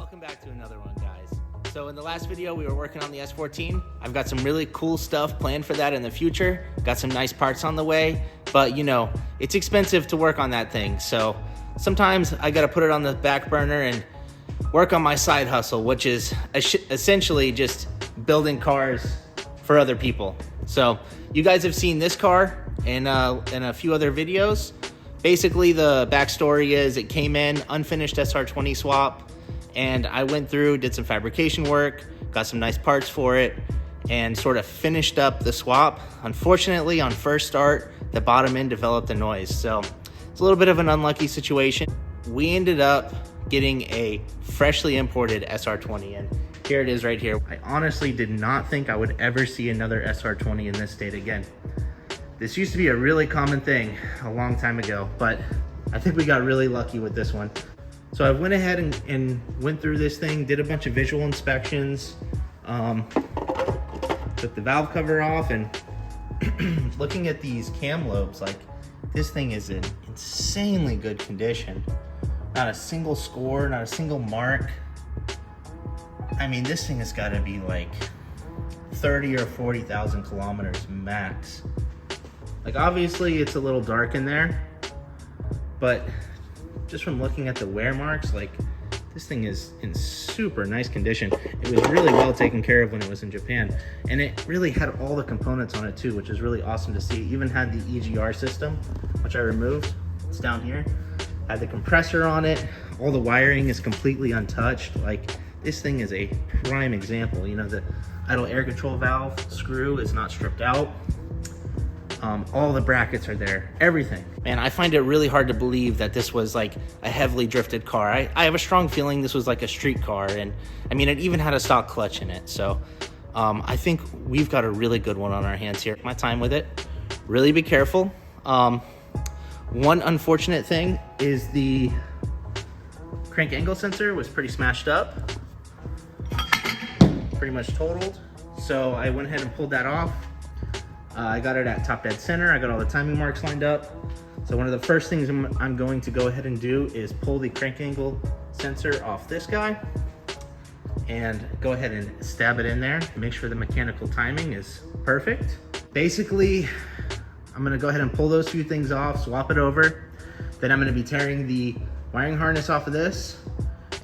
Welcome back to another one, guys. So in the last video, we were working on the S14. I've got some really cool stuff planned for that in the future. Got some nice parts on the way, but you know, it's expensive to work on that thing. So sometimes I gotta put it on the back burner and work on my side hustle, which is essentially just building cars for other people. So you guys have seen this car in a few other videos. Basically, the backstory is it came in unfinished SR20 swap, and I went through, did some fabrication work, got some nice parts for it, and sort of finished up the swap. Unfortunately, on first start, the bottom end developed a noise. So it's a little bit of an unlucky situation. We ended up getting a freshly imported SR20, and here it is right here. I honestly did not think I would ever see another SR20 in this state again. This used to be a really common thing a long time ago, but I think we got really lucky with this one. So I went ahead and went through this thing, did a bunch of visual inspections, took the valve cover off, and looking at these cam lobes, like, this thing is in insanely good condition. Not a single score, not a single mark. I mean, this thing has got to be like 30 or 40,000 kilometers max. Like, obviously it's a little dark in there, but just from looking at the wear marks, like, this thing is in super nice condition. It was really well taken care of when it was in Japan, and it really had all the components on it too, which is really awesome to see. It even had the EGR system, which I removed. It's down here. Had the compressor on it. All the wiring is completely untouched. Like, this thing is a prime example. You know, the idle air control valve screw is not stripped out. All the brackets are there, everything. Man, I find it really hard to believe that this was like a heavily drifted car. I have a strong feeling this was like a street car, and I mean, it even had a stock clutch in it. So I think we've got a really good one on our hands here. My time with it, really be careful. One unfortunate thing is the crank angle sensor was pretty smashed up, pretty much totaled. So I went ahead and pulled that off. I got it at top dead center. I got all the timing marks lined up. So one of the first things I'm going to go ahead and do is pull the crank angle sensor off this guy and go ahead and stab it in there to make sure the mechanical timing is perfect. Basically, I'm gonna go ahead and pull those few things off, swap it over. Then I'm gonna be tearing the wiring harness off of this.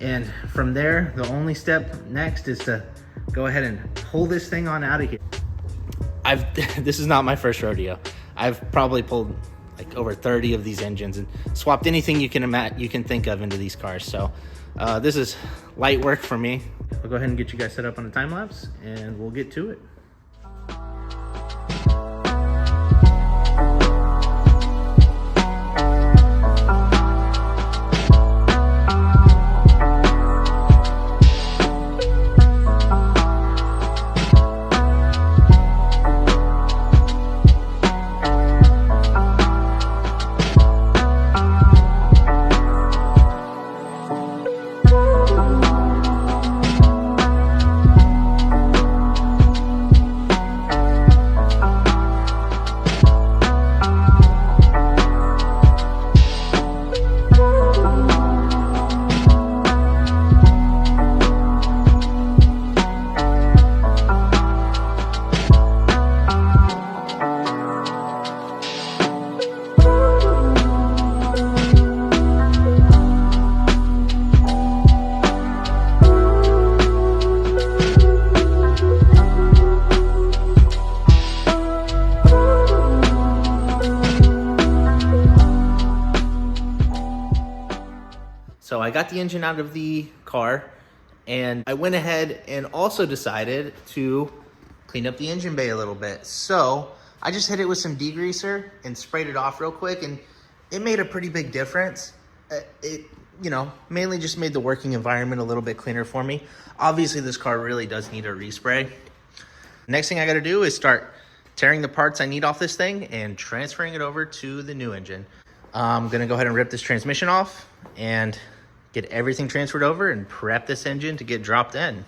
And from there, the only step next is to go ahead and pull this thing on out of here. This is not my first rodeo. I've probably pulled like over 30 of these engines and swapped anything you can think of into these cars. So this is light work for me. I'll go ahead and get you guys set up on a time lapse and we'll get to it. So I got the engine out of the car, and I went ahead and also decided to clean up the engine bay a little bit. So I just hit it with some degreaser and sprayed it off real quick, and it made a pretty big difference. It, you know, mainly just made the working environment a little bit cleaner for me. Obviously, this car really does need a respray. Next thing I gotta do is start tearing the parts I need off this thing and transferring it over to the new engine. I'm gonna go ahead and rip this transmission off and get everything transferred over and prep this engine to get dropped in.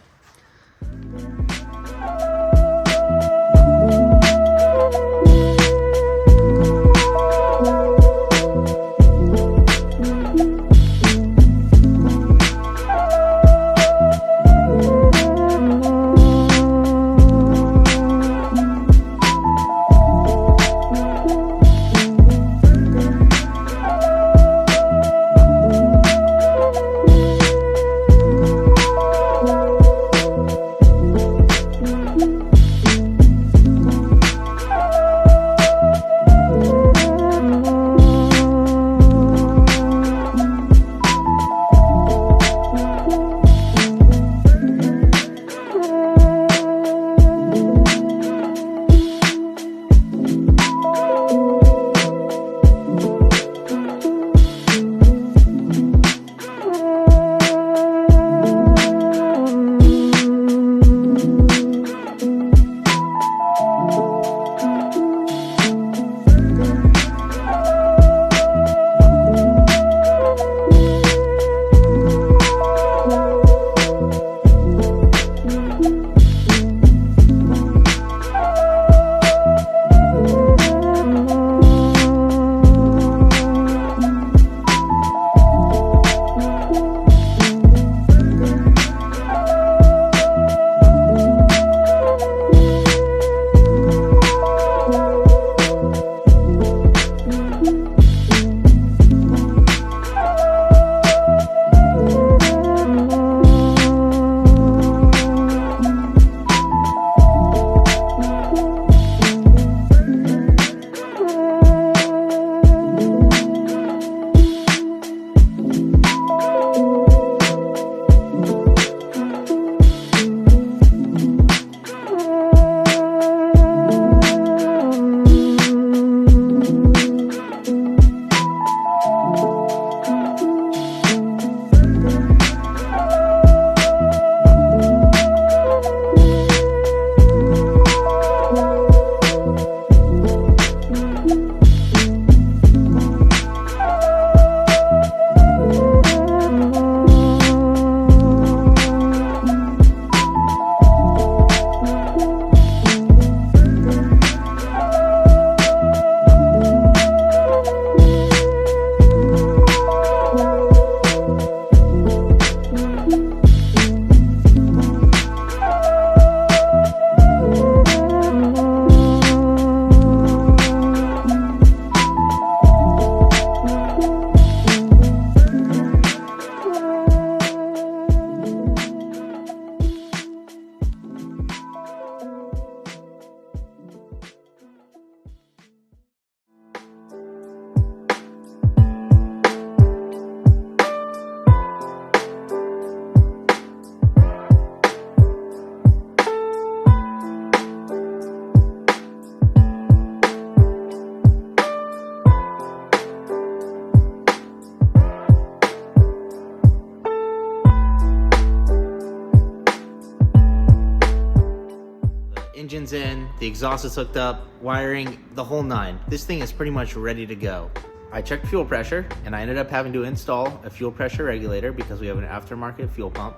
Engine's in, the exhaust is hooked up, wiring, the whole nine. This thing is pretty much ready to go. I checked fuel pressure, and I ended up having to install a fuel pressure regulator because we have an aftermarket fuel pump.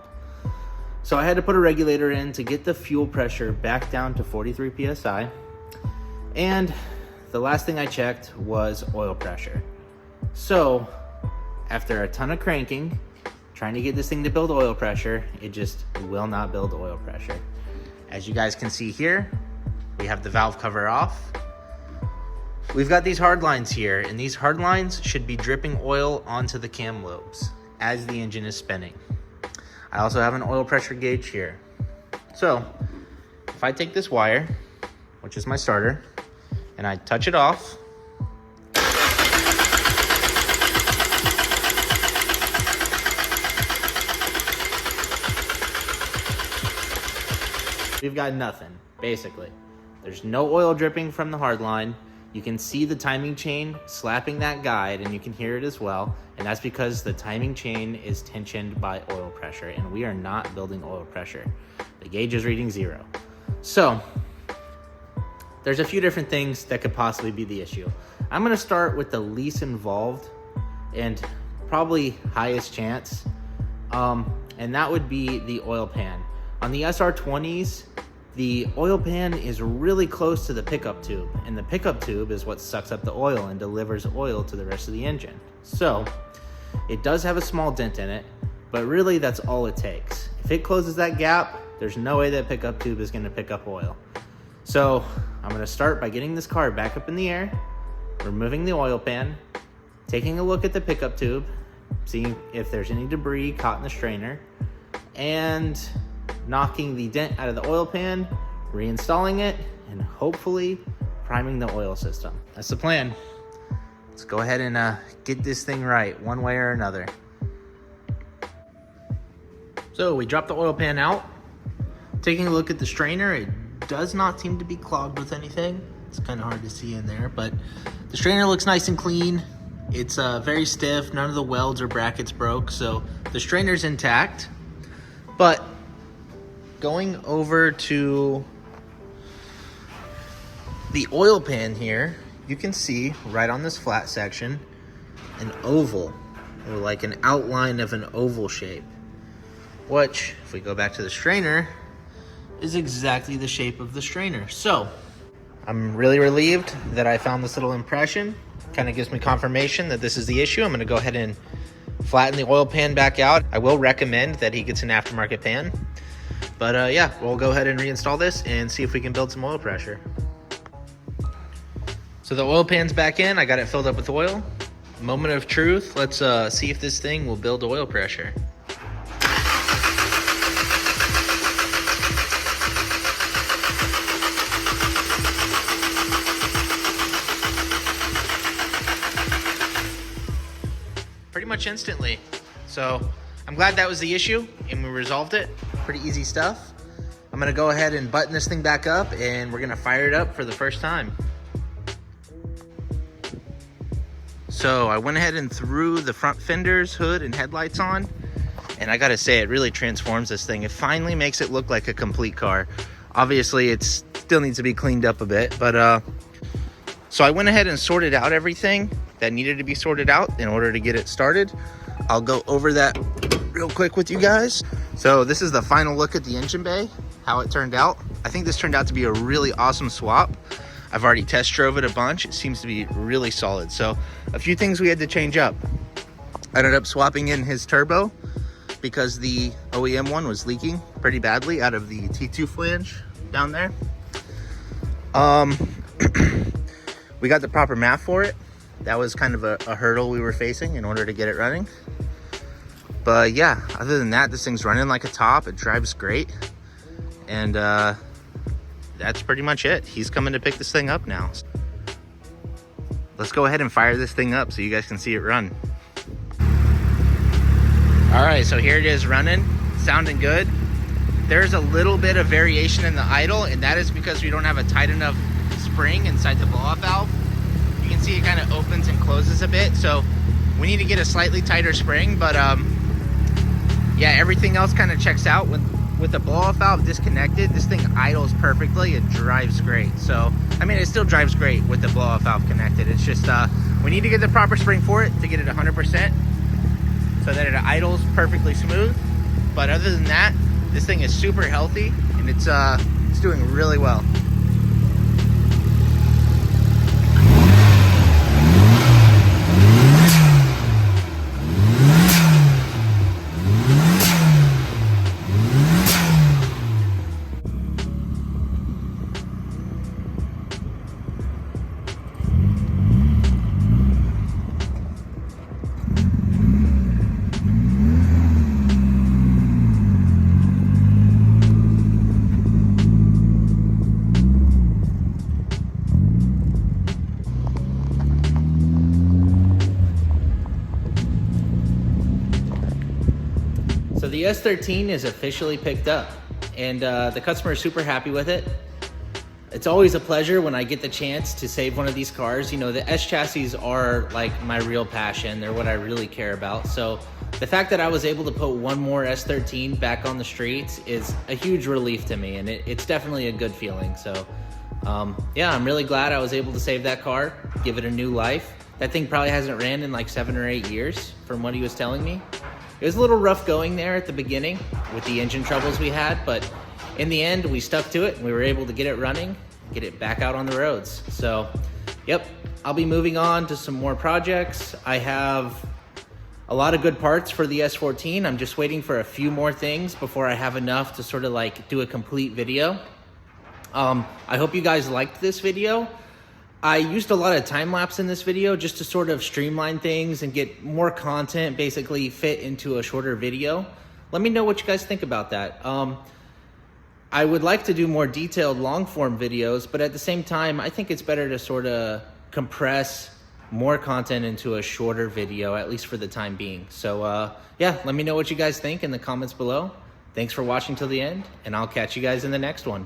So I had to put a regulator in to get the fuel pressure back down to 43 PSI. And the last thing I checked was oil pressure. So after a ton of cranking, trying to get this thing to build oil pressure, it just will not build oil pressure. As you guys can see here, we have the valve cover off. We've got these hard lines here, and these hard lines should be dripping oil onto the cam lobes as the engine is spinning. I also have an oil pressure gauge here. So if I take this wire, which is my starter, and I touch it off, we've got nothing, basically. There's no oil dripping from the hard line. You can see the timing chain slapping that guide, and you can hear it as well. And that's because the timing chain is tensioned by oil pressure, and we are not building oil pressure. The gauge is reading 0. So there's a few different things that could possibly be the issue. I'm gonna start with the least involved and probably highest chance, and that would be the oil pan. On the SR20s, the oil pan is really close to the pickup tube, and the pickup tube is what sucks up the oil and delivers oil to the rest of the engine. So it does have a small dent in it, but really that's all it takes. If it closes that gap, there's no way that pickup tube is gonna pick up oil. So I'm gonna start by getting this car back up in the air, removing the oil pan, taking a look at the pickup tube, seeing if there's any debris caught in the strainer, and knocking the dent out of the oil pan, reinstalling it, and hopefully priming the oil system. That's the plan. Let's go ahead and get this thing right one way or another. So we dropped the oil pan out. Taking a look at the strainer, it does not seem to be clogged with anything. It's kind of hard to see in there, but the strainer looks nice and clean. It's very stiff. None of the welds or brackets broke, so the strainer's intact. But going over to the oil pan here, you can see right on this flat section an oval, or like an outline of an oval shape, which, if we go back to the strainer, is exactly the shape of the strainer. So I'm really relieved that I found this little impression. Kind of gives me confirmation that this is the issue. I'm going to go ahead and flatten the oil pan back out. I will recommend that he gets an aftermarket pan. But yeah, we'll go ahead and reinstall this and see if we can build some oil pressure. So the oil pan's back in. I got it filled up with oil. Moment of truth. Let's see if this thing will build oil pressure. Pretty much instantly. So I'm glad that was the issue and we resolved it. Pretty easy stuff. I'm gonna go ahead and button this thing back up, and we're gonna fire it up for the first time. So I went ahead and threw the front fenders, hood, and headlights on, and I gotta say, it really transforms this thing. It finally makes it look like a complete car. Obviously, it still needs to be cleaned up a bit, but so I went ahead and sorted out everything that needed to be sorted out in order to get it started. I'll go over that real quick with you guys. So this is the final look at the engine bay, how it turned out. I think this turned out to be a really awesome swap. I've already test drove it a bunch. It seems to be really solid. So a few things we had to change up. I ended up swapping in his turbo because the OEM one was leaking pretty badly out of the T2 flange down there. We got the proper map for it. That was kind of a hurdle we were facing in order to get it running. But yeah, other than that, this thing's running like a top. It drives great. And that's pretty much it. He's coming to pick this thing up now. Let's go ahead and fire this thing up so you guys can see it run. All right, so here it is running, sounding good. There's a little bit of variation in the idle, and that is because we don't have a tight enough spring inside the blow-off valve. You can see it kind of opens and closes a bit, so we need to get a slightly tighter spring, but yeah, everything else kind of checks out with with the blow-off valve disconnected, this thing idles perfectly. It drives great. So, I mean, it still drives great with the blow-off valve connected. It's just, we need to get the proper spring for it to get it 100% so that it idles perfectly smooth. But other than that, this thing is super healthy and it's doing really well. So the S13 is officially picked up, and the customer is super happy with it. It's always a pleasure when I get the chance to save one of these cars. You know, the S chassis are like my real passion. They're what I really care about. So the fact that I was able to put one more S13 back on the streets is a huge relief to me, and it's definitely a good feeling. So yeah, I'm really glad I was able to save that car, give it a new life. That thing probably hasn't ran in like 7 or 8 years from what he was telling me. It was a little rough going there at the beginning with the engine troubles we had, but in the end, we stuck to it and we were able to get it running, get it back out on the roads. So, yep, I'll be moving on to some more projects. I have a lot of good parts for the S14. I'm just waiting for a few more things before I have enough to sort of like do a complete video. I hope you guys liked this video. I used a lot of time lapse in this video just to sort of streamline things and get more content basically fit into a shorter video. Let me know what you guys think about that. I would like to do more detailed long form videos, but at the same time, I think it's better to sort of compress more content into a shorter video, at least for the time being. So yeah, let me know what you guys think in the comments below. Thanks for watching till the end, and I'll catch you guys in the next one.